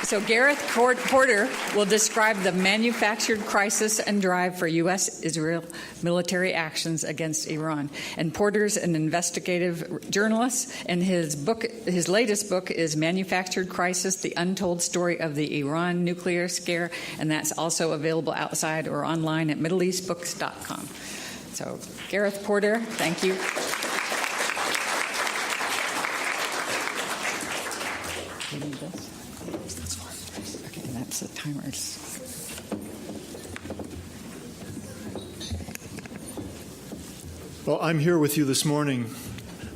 So Gareth Porter will describe the manufactured crisis and drive for U.S.-Israel military actions against Iran. And Porter's an investigative journalist, and his latest book is Manufactured Crisis, The Untold Story of the Iran Nuclear Scare, and that's also available outside or online at MiddleEastBooks.com. So Gareth Porter, thank you. You need this? Okay, that's the timers. Well, I'm here with you this morning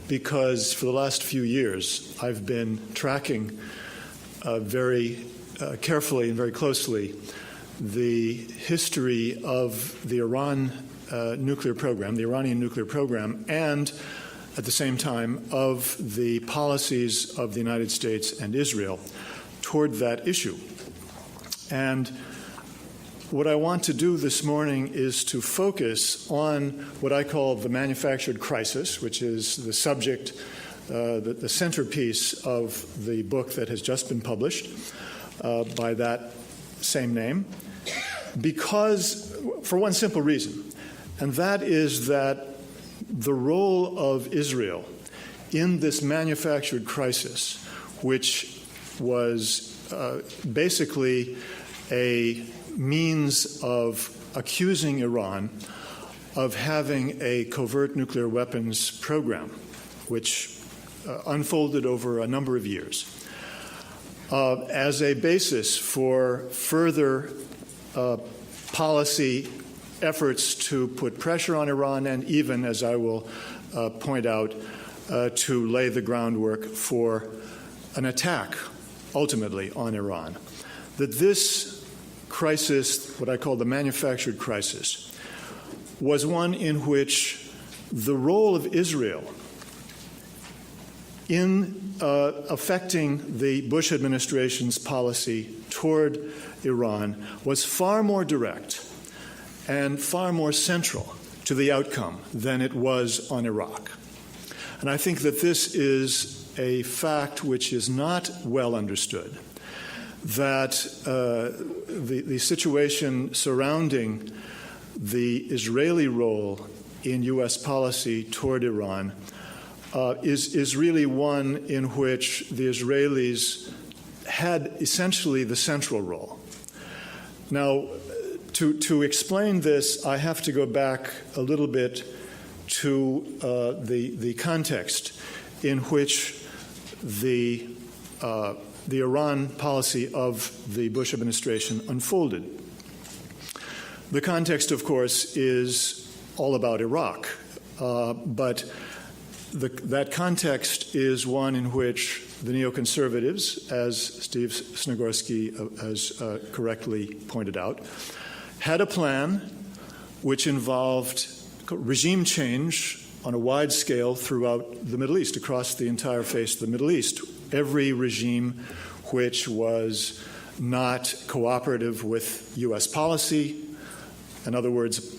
because for the last few years I've been tracking very carefully and very closely the history of the Iran nuclear program, the Iranian nuclear program, and at the same time of the policies of the United States and Israel toward that issue. And what I want to do this morning is to focus on what I call the manufactured crisis, which is the subject, the centerpiece of the book that has just been published by that same name, because for one simple reason, and that is that the role of Israel in this manufactured crisis, which was basically a means of accusing Iran of having a covert nuclear weapons program, which unfolded over a number of years, as a basis for further policy efforts to put pressure on Iran and even, as I will point out, to lay the groundwork for an attack, ultimately, on Iran. That this crisis, what I call the manufactured crisis, was one in which the role of Israel in affecting the Bush administration's policy toward Iran was far more direct and far more central to the outcome than it was on Iraq. And I think that this is a fact which is not well understood, that the situation surrounding the Israeli role in U.S. policy toward Iran is really one in which the Israelis had essentially the central role. Now, to explain this, I have to go back a little bit to the context in which the Iran policy of the Bush administration unfolded. The context, of course, is all about Iraq, but that context is one in which the neoconservatives, as Steve Snegorski has correctly pointed out, had a plan which involved regime change on a wide scale throughout the Middle East, across the entire face of the Middle East. Every regime which was not cooperative with U.S. policy, in other words,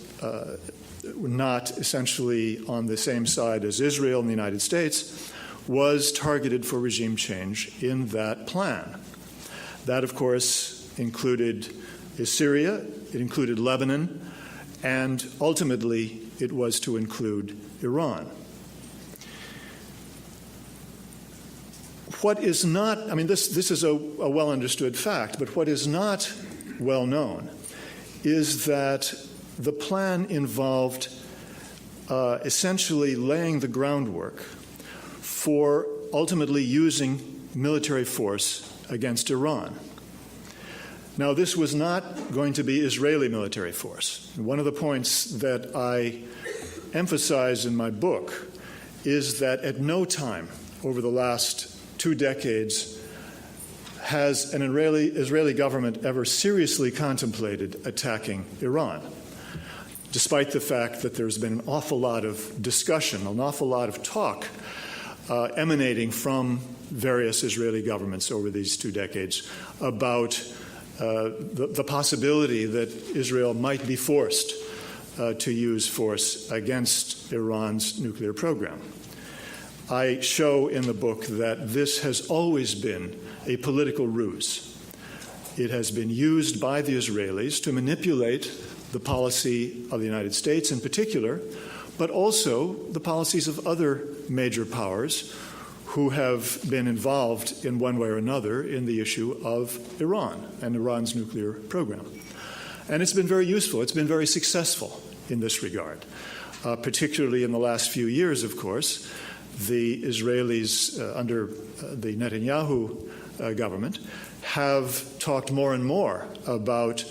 not essentially on the same side as Israel and the United States, was targeted for regime change in that plan. That, of course, included Syria, it included Lebanon, and ultimately it was to include Iran. What is not, I mean, this is a well-understood fact, but what is not well known is that the plan involved essentially laying the groundwork for ultimately using military force against Iran. Now, this was not going to be Israeli military force. One of the points that I emphasize in my book is that at no time over the last 2 decades has an Israeli government ever seriously contemplated attacking Iran, despite the fact that there's been an awful lot of discussion, an awful lot of talk emanating from various Israeli governments over these 2 decades about the possibility that Israel might be forced to use force against Iran's nuclear program. I show in the book that this has always been a political ruse, It has been used by the Israelis to manipulate the policy of the United States in particular, but also the policies of other major powers who have been involved in one way or another in the issue of Iran and Iran's nuclear program. And it's been very useful. It's been very successful in this regard, particularly in the last few years, of course. The Israelis under the Netanyahu government have talked more and more about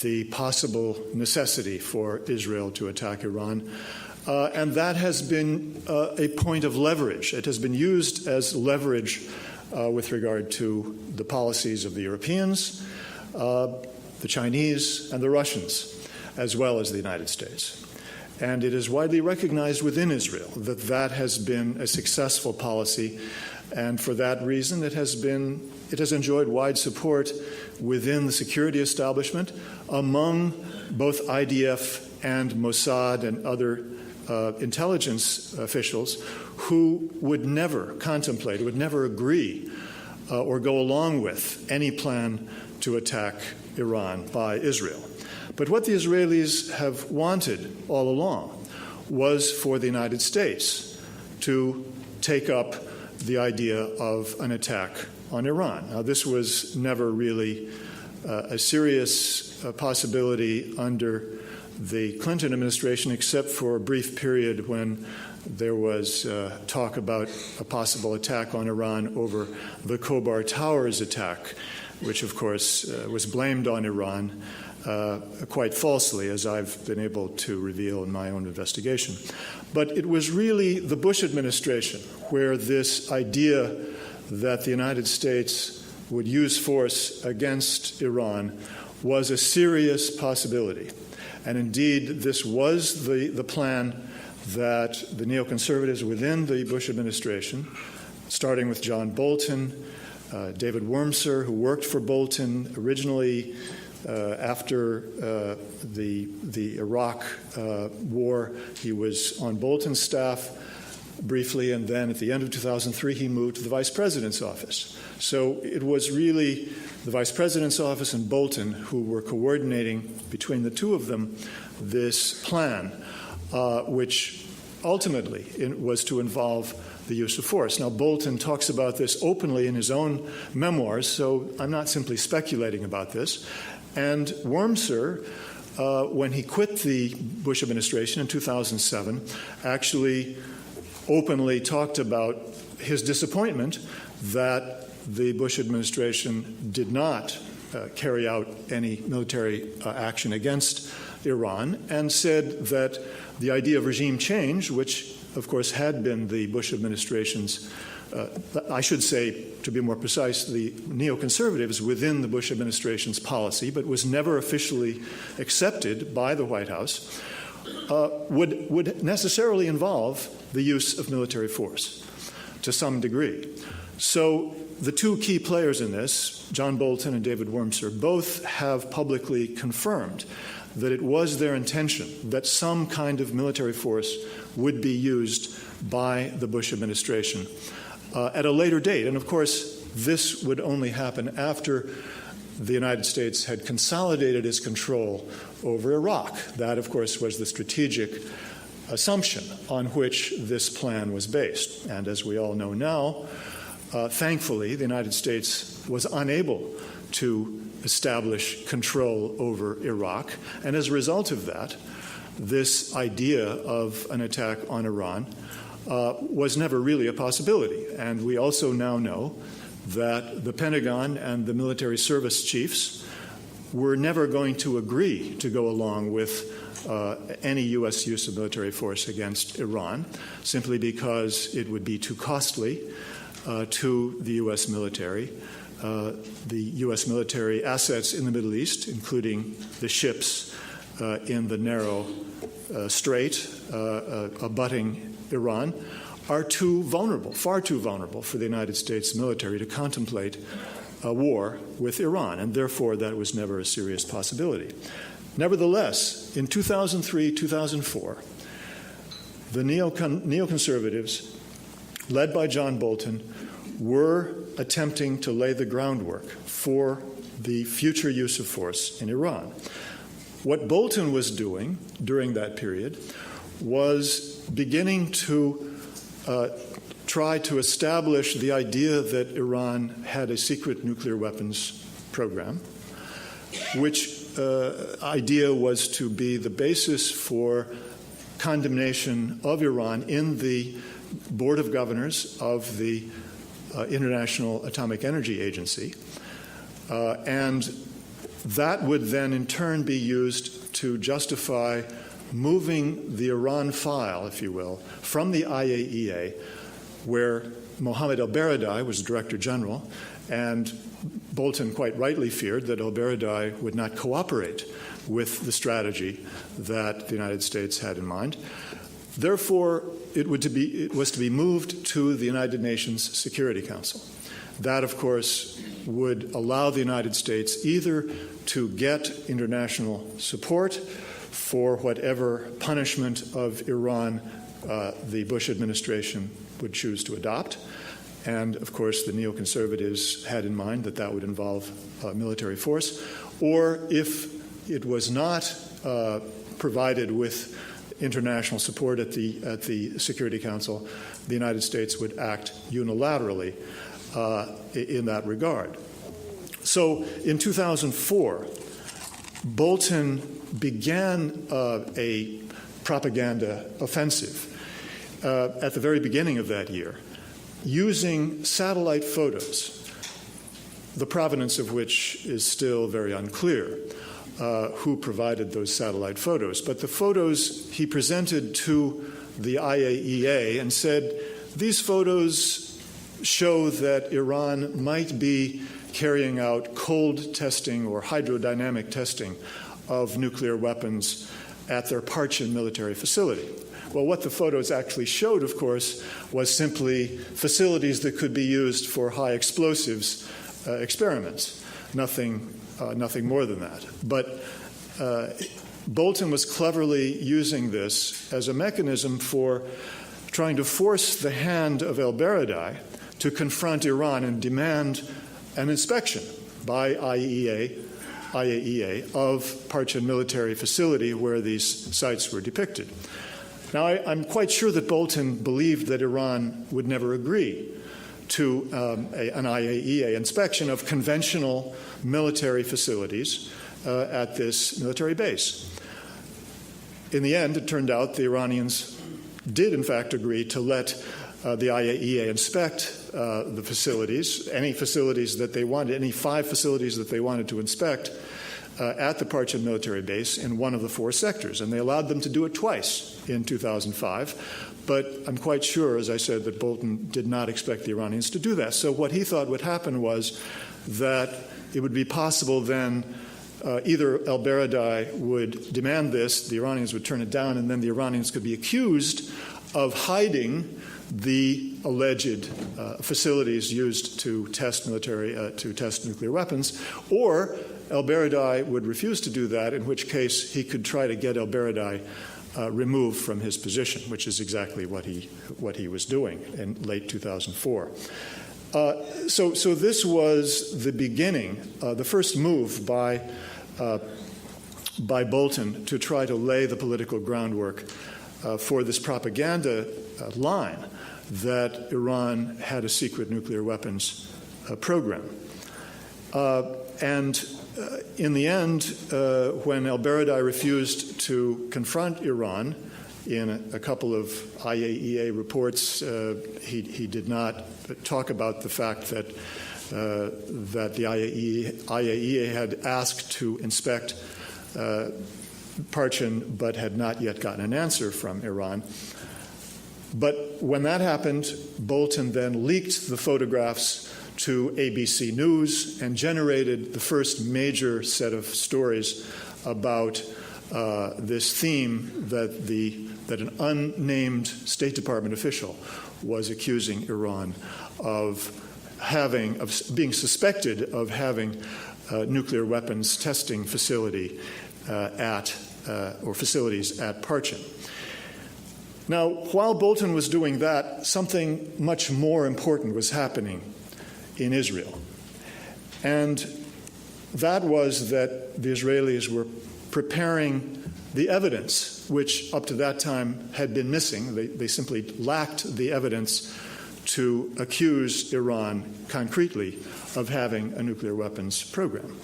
the possible necessity for Israel to attack Iran. And that has been a point of leverage. It has been used as leverage with regard to the policies of the Europeans, the Chinese, and the Russians, as well as the United States. And it is widely recognized within Israel that that has been a successful policy, and for that reason it has enjoyed wide support within the security establishment among both IDF and Mossad and other intelligence officials who would never contemplate, would never agree or go along with any plan to attack Iran by Israel. But what the Israelis have wanted all along was for the United States to take up the idea of an attack on Iran. Now, this was never really a serious possibility under the Clinton administration, except for a brief period when there was talk about a possible attack on Iran over the Khobar Towers attack, which, of course, was blamed on Iran quite falsely, as I've been able to reveal in my own investigation. But it was really the Bush administration where this idea that the United States would use force against Iran was a serious possibility. And indeed, this was the plan that the neoconservatives within the Bush administration, starting with John Bolton, David Wormser, who worked for Bolton originally after the Iraq war. He was on Bolton's staff briefly, and then at the end of 2003, he moved to the vice president's office. So it was really the vice president's office and Bolton who were coordinating between the two of them this plan, which ultimately was to involve the use of force. Now, Bolton talks about this openly in his own memoirs, so I'm not simply speculating about this. And Wormser, when he quit the Bush administration in 2007, actually openly talked about his disappointment that the Bush administration did not carry out any military action against Iran, and said that the idea of regime change, which of course had been the Bush administration's, I should say, to be more precise, the neoconservatives within the Bush administration's policy, but was never officially accepted by the White House, would necessarily involve the use of military force to some degree. So the two key players in this, John Bolton and David Wormser, both have publicly confirmed that it was their intention that some kind of military force would be used by the Bush administration at a later date. And of course, this would only happen after the United States had consolidated its control over Iraq. That, of course, was the strategic assumption on which this plan was based. And as we all know now, thankfully, the United States was unable to establish control over Iraq. And as a result of that, this idea of an attack on Iran was never really a possibility. And we also now know that the Pentagon and the military service chiefs were never going to agree to go along with any U.S. use of military force against Iran, simply because it would be too costly to the U.S. military. The U.S. military assets in the Middle East, including the ships in the narrow strait abutting Iran, are too vulnerable, far too vulnerable for the United States military to contemplate a war with Iran, and therefore that was never a serious possibility. Nevertheless, in 2003, 2004, the neoconservatives, led by John Bolton, were attempting to lay the groundwork for the future use of force in Iran. What Bolton was doing during that period was beginning to try to establish the idea that Iran had a secret nuclear weapons program, which idea was to be the basis for condemnation of Iran in the Board of Governors of the International Atomic Energy Agency. And that would then in turn be used to justify moving the Iran file, if you will, from the IAEA, where Mohammed al-Baradei was Director General, and Bolton quite rightly feared that al-Baradei would not cooperate with the strategy that the United States had in mind. Therefore, it was to be moved to the United Nations Security Council. That, of course, would allow the United States either to get international support for whatever punishment of Iran the Bush administration would choose to adopt. And, of course, the neoconservatives had in mind that that would involve military force. Or if it was not provided with international support at the Security Council, the United States would act unilaterally in that regard. So in 2004, Bolton began a propaganda offensive at the very beginning of that year, using satellite photos, the provenance of which is still very unclear, who provided those satellite photos. But the photos he presented to the IAEA and said, these photos show that Iran might be carrying out cold testing or hydrodynamic testing of nuclear weapons at their Parchin military facility. Well, what the photos actually showed, of course, was simply facilities that could be used for high explosives experiments, nothing more than that. But Bolton was cleverly using this as a mechanism for trying to force the hand of al-Baradei to confront Iran and demand an inspection by IAEA of Parchin military facility where these sites were depicted. Now, I'm quite sure that Bolton believed that Iran would never agree to an IAEA inspection of conventional military facilities at this military base. In the end, it turned out the Iranians did, in fact, agree to let the IAEA inspect the facilities, any facilities that they wanted, any 5 facilities that they wanted to inspect at the Parchin military base in one of the 4 sectors. And they allowed them to do it twice in 2005. But I'm quite sure, as I said, that Bolton did not expect the Iranians to do that. So what he thought would happen was that it would be possible then either al-Baradei would demand this, the Iranians would turn it down, and then the Iranians could be accused of hiding the alleged facilities used to test nuclear weapons, or al-Baradei would refuse to do that, in which case he could try to get al-Baradei removed from his position, which is exactly what he was doing in late 2004. So this was the beginning, the first move by Bolton to try to lay the political groundwork for this propaganda line that Iran had a secret nuclear weapons program. And in the end, when al-Baradei refused to confront Iran in a couple of IAEA reports, he did not talk about the fact that the IAEA had asked to inspect Parchin but had not yet gotten an answer from Iran. But when that happened, Bolton then leaked the photographs to ABC News and generated the first major set of stories about this theme that an unnamed State Department official was accusing Iran of being suspected of having nuclear weapons testing facility or facilities at Parchin. Now, while Bolton was doing that, something much more important was happening in Israel. And that was that the Israelis were preparing the evidence, which up to that time had been missing. They simply lacked the evidence to accuse Iran concretely of having a nuclear weapons program.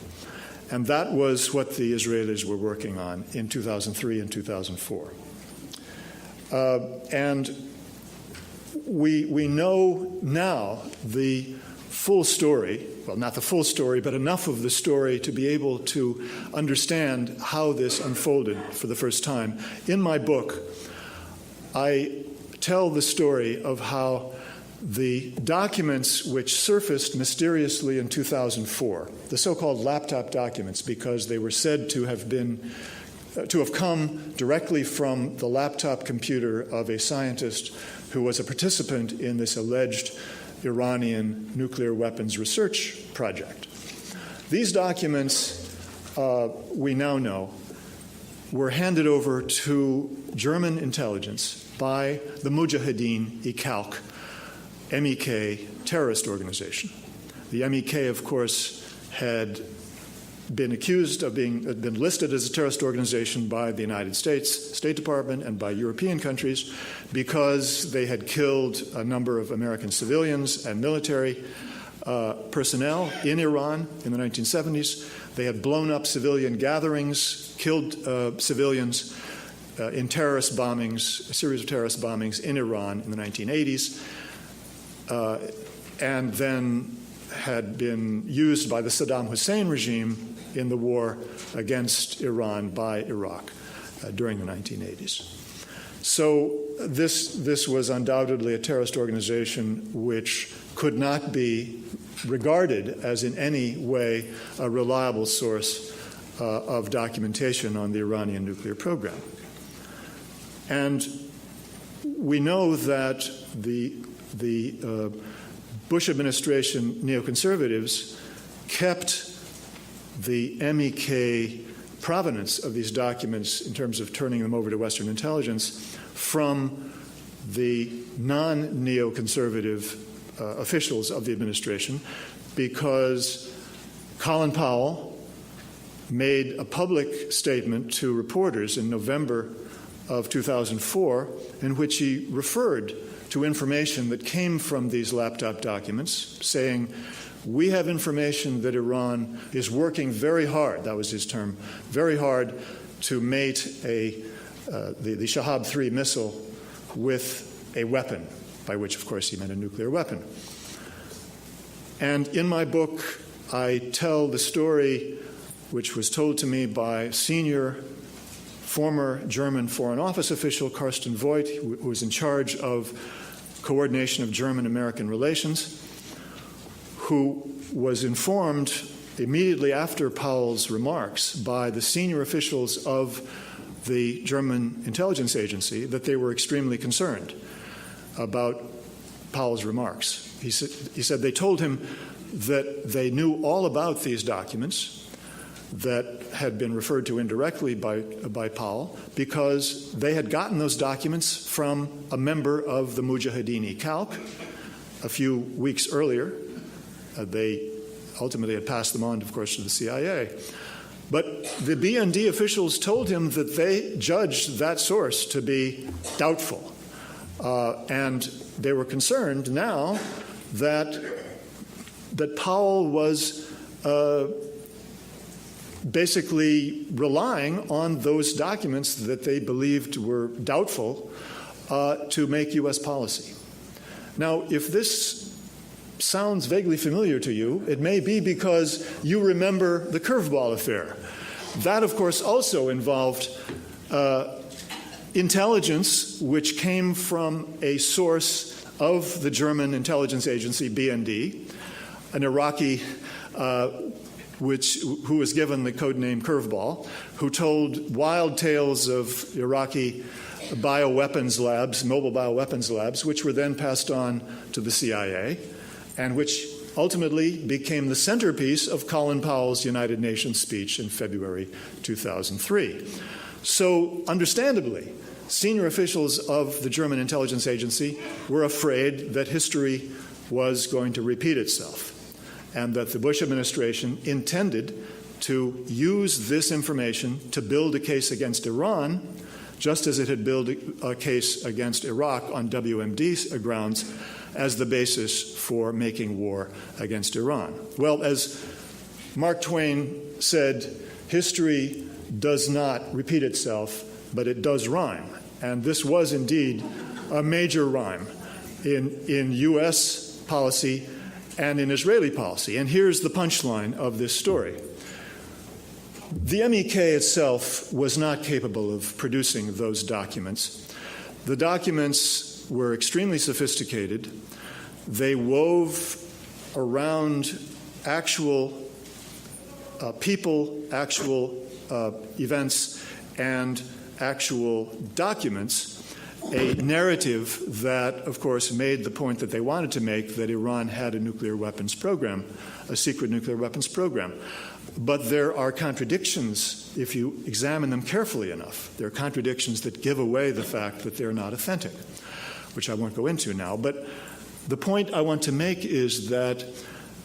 And that was what the Israelis were working on in 2003 and 2004. And we know now the full story, well, not the full story, but enough of the story to be able to understand how this unfolded for the first time. In my book, I tell the story of how the documents which surfaced mysteriously in 2004, the so-called laptop documents, because they were said to have come directly from the laptop computer of a scientist who was a participant in this alleged Iranian nuclear weapons research project. These documents, we now know, were handed over to German intelligence by the Mujahideen IKALK, MEK terrorist organization. The MEK, of course, had been accused of been listed as a terrorist organization by the United States State Department and by European countries because they had killed a number of American civilians and military personnel in Iran in the 1970s. They had blown up civilian gatherings, killed civilians in terrorist bombings, a series of terrorist bombings in Iran in the 1980s, and then had been used by the Saddam Hussein regime in the war against Iran by Iraq during the 1980s. So this was undoubtedly a terrorist organization which could not be regarded as in any way a reliable source of documentation on the Iranian nuclear program. And we know that the Bush administration neoconservatives kept the MEK provenance of these documents in terms of turning them over to Western intelligence from the non-neoconservative officials of the administration because Colin Powell made a public statement to reporters in November of 2004 in which he referred to information that came from these laptop documents, saying, we have information that Iran is working very hard, that was his term, very hard to mate the Shahab-3 missile with a weapon, by which, of course, he meant a nuclear weapon. And in my book, I tell the story which was told to me by senior former German Foreign Office official Carsten Voigt, who was in charge of coordination of German-American relations, who was informed immediately after Powell's remarks by the senior officials of the German intelligence agency that they were extremely concerned about Powell's remarks. He said they told him that they knew all about these documents that had been referred to indirectly by Powell because they had gotten those documents from a member of the Mujahideen IKALK a few weeks earlier. They ultimately had passed them on, of course, to the CIA. But the BND officials told him that they judged that source to be doubtful. And they were concerned now that Powell was basically relying on those documents that they believed were doubtful to make U.S. policy. Now, if this sounds vaguely familiar to you, it may be because you remember the curveball affair. That, of course, also involved intelligence which came from a source of the German intelligence agency, BND, an Iraqi who was given the code name Curveball, who told wild tales of Iraqi bioweapons labs, mobile bioweapons labs, which were then passed on to the CIA, and which ultimately became the centerpiece of Colin Powell's United Nations speech in February 2003. So, understandably, senior officials of the German intelligence agency were afraid that history was going to repeat itself, and that the Bush administration intended to use this information to build a case against Iran, just as it had built a case against Iraq on WMD grounds as the basis for making war against Iran. Well, as Mark Twain said, history does not repeat itself, but it does rhyme. And this was indeed a major rhyme in U.S. policy and in Israeli policy. And here's the punchline of this story. The MEK itself was not capable of producing those documents. The documents were extremely sophisticated. They wove around actual people, actual events, and actual documents, a narrative that, of course, made the point that they wanted to make, that Iran had a nuclear weapons program, a secret nuclear weapons program. But there are contradictions, if you examine them carefully enough. There are contradictions that give away the fact that they're not authentic, which I won't go into now. But the point I want to make is that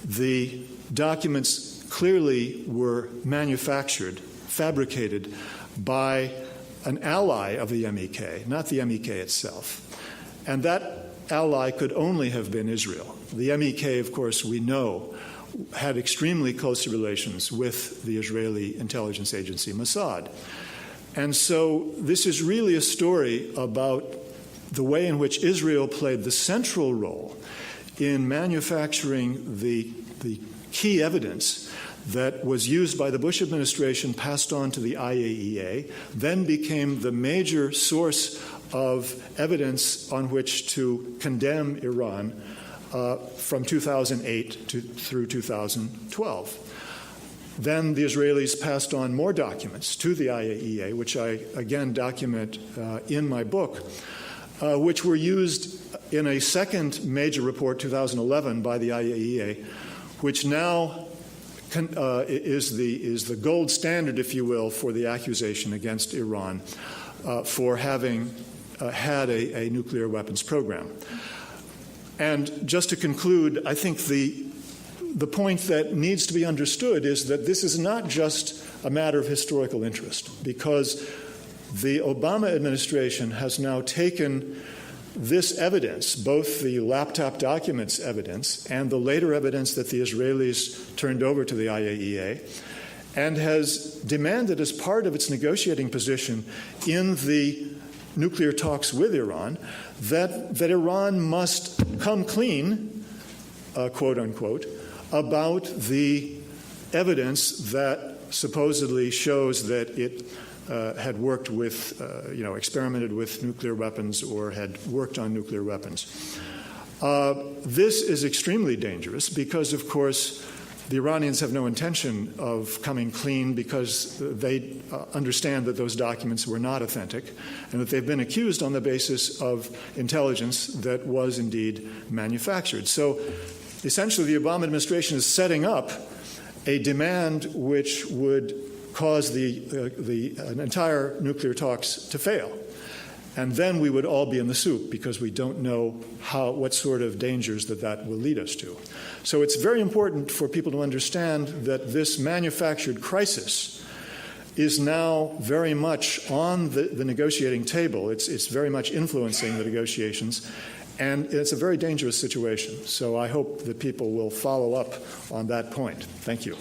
the documents clearly were manufactured, fabricated by an ally of the MEK, not the MEK itself. And that ally could only have been Israel. The MEK, of course, we know, had extremely close relations with the Israeli intelligence agency, Mossad. And so this is really a story about the way in which Israel played the central role in manufacturing the key evidence that was used by the Bush administration, passed on to the IAEA, then became the major source of evidence on which to condemn Iran from 2008 through 2012. Then the Israelis passed on more documents to the IAEA, which I again document in my book, which were used in a second major report, 2011, by the IAEA, which now is the gold standard, if you will, for the accusation against Iran for having had a nuclear weapons program. And just to conclude, I think the point that needs to be understood is that this is not just a matter of historical interest, because the Obama administration has now taken this evidence, both the laptop documents evidence and the later evidence that the Israelis turned over to the IAEA, and has demanded as part of its negotiating position in the nuclear talks with Iran that Iran must come clean, quote unquote, about the evidence that supposedly shows that it had worked with, experimented with nuclear weapons or had worked on nuclear weapons. This is extremely dangerous because, of course, the Iranians have no intention of coming clean because they understand that those documents were not authentic and that they've been accused on the basis of intelligence that was indeed manufactured. So essentially, the Obama administration is setting up a demand which would cause the entire nuclear talks to fail. And then we would all be in the soup because we don't know what sort of dangers that will lead us to. So it's very important for people to understand that this manufactured crisis is now very much on the negotiating table. It's very much influencing the negotiations, and it's a very dangerous situation. So I hope that people will follow up on that point. Thank you.